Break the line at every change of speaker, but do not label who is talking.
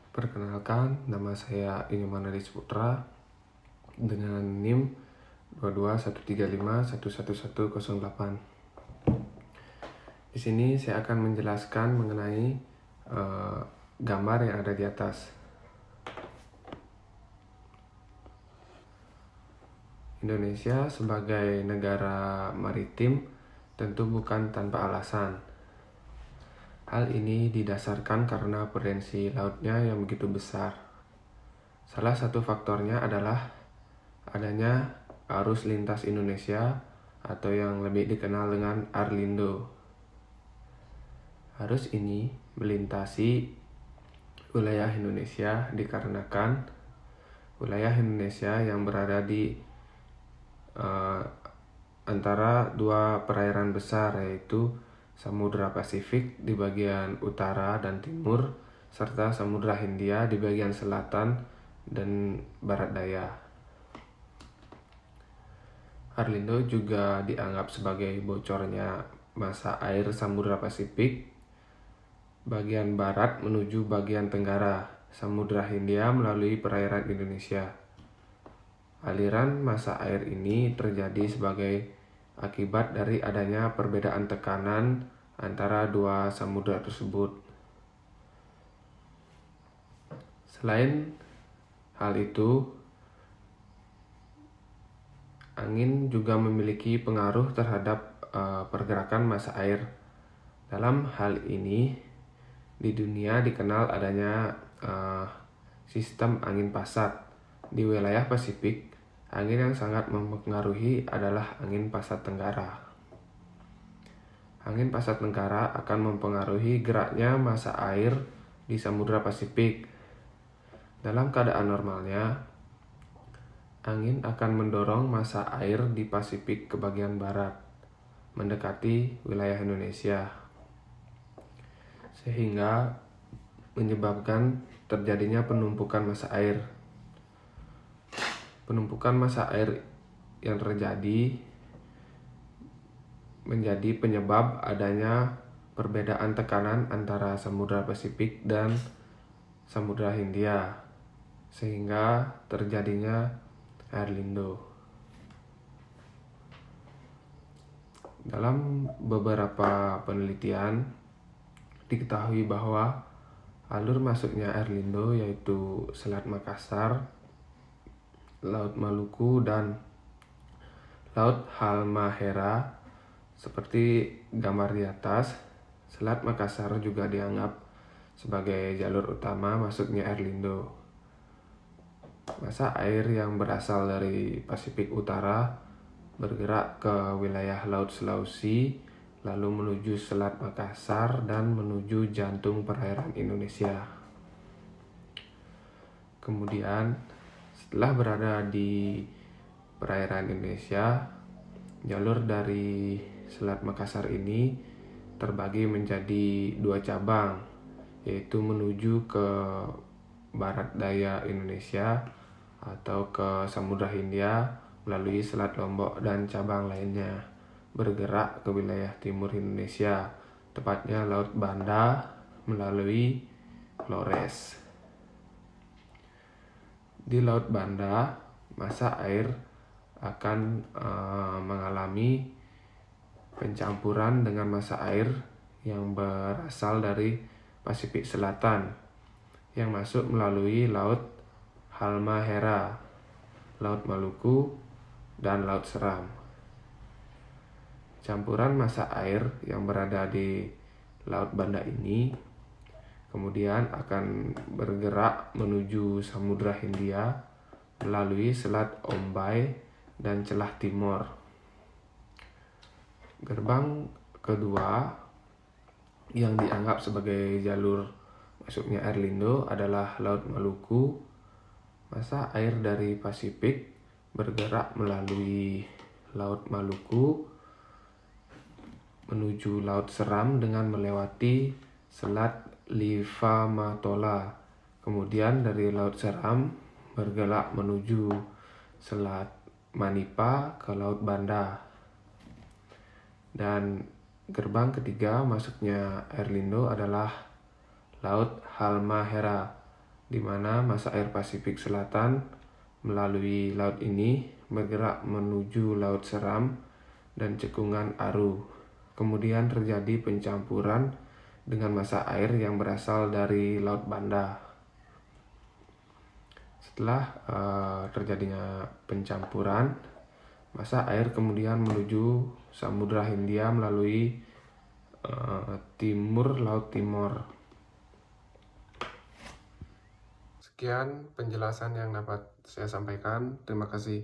Perkenalkan, nama saya Inyman Adis Putra dengan NIM 22135111108. Di sini saya akan menjelaskan mengenai gambar yang ada di atas. Indonesia sebagai negara maritim tentu bukan tanpa alasan. Hal ini didasarkan karena potensi lautnya yang begitu besar. Salah satu faktornya adalah adanya arus lintas Indonesia atau yang lebih dikenal dengan Arlindo. Arus ini melintasi wilayah Indonesia dikarenakan wilayah Indonesia yang berada di antara dua perairan besar, yaitu Samudra Pasifik di bagian utara dan timur, serta Samudra Hindia di bagian selatan dan barat daya. Arlindo juga dianggap sebagai bocornya massa air Samudra Pasifik bagian barat menuju bagian tenggara Samudra Hindia melalui perairan Indonesia. Aliran massa air ini terjadi sebagai akibat dari adanya perbedaan tekanan antara dua samudra tersebut. Selain hal itu, angin juga memiliki pengaruh terhadap pergerakan massa air. Dalam hal ini, di dunia dikenal adanya sistem angin pasat. Di wilayah Pasifik, angin yang sangat mempengaruhi adalah angin pasat tenggara. Angin pasat tenggara akan mempengaruhi geraknya massa air di Samudra Pasifik. Dalam keadaan normalnya, angin akan mendorong massa air di Pasifik ke bagian barat, mendekati wilayah Indonesia, sehingga menyebabkan terjadinya penumpukan massa air. Penumpukan massa air yang terjadi menjadi penyebab adanya perbedaan tekanan antara Samudra Pasifik dan Samudra Hindia, sehingga terjadinya Arlindo. Dalam beberapa penelitian diketahui bahwa alur masuknya Arlindo yaitu Selat Makassar, Laut Maluku, dan Laut Halmahera. Seperti gambar di atas, Selat Makassar juga dianggap sebagai jalur utama masuknya Arlindo. Massa air yang berasal dari Pasifik Utara bergerak ke wilayah Laut Sulawesi, lalu menuju Selat Makassar dan menuju jantung perairan Indonesia. Kemudian, setelah berada di perairan Indonesia, jalur dari Selat Makassar ini terbagi menjadi dua cabang, yaitu menuju ke barat daya Indonesia atau ke Samudra Hindia melalui Selat Lombok, dan cabang lainnya bergerak ke wilayah timur Indonesia, tepatnya Laut Banda melalui Flores. Di Laut Banda, massa air akan mengalami pencampuran dengan massa air yang berasal dari Pasifik Selatan yang masuk melalui Laut Halmahera, Laut Maluku, dan Laut Seram. Campuran massa air yang berada di Laut Banda ini kemudian akan bergerak menuju Samudra Hindia melalui Selat Ombay dan Celah Timor. Gerbang kedua yang dianggap sebagai jalur masuknya Arlindo adalah Laut Maluku. Massa air dari Pasifik bergerak melalui Laut Maluku menuju Laut Seram dengan melewati Selat Livamatola. Kemudian dari Laut Seram bergerak menuju Selat Manipa ke Laut Banda. Dan gerbang ketiga masuknya Arlindo adalah Laut Halmahera. di mana masa air Pasifik Selatan melalui laut ini bergerak menuju Laut Seram dan Cekungan Aru. Kemudian terjadi pencampuran dengan masa air yang berasal dari Laut Banda. Setelah terjadinya pencampuran, masa air kemudian menuju Samudra Hindia melalui timur Laut Timor. Sekian penjelasan yang dapat saya sampaikan. Terima kasih.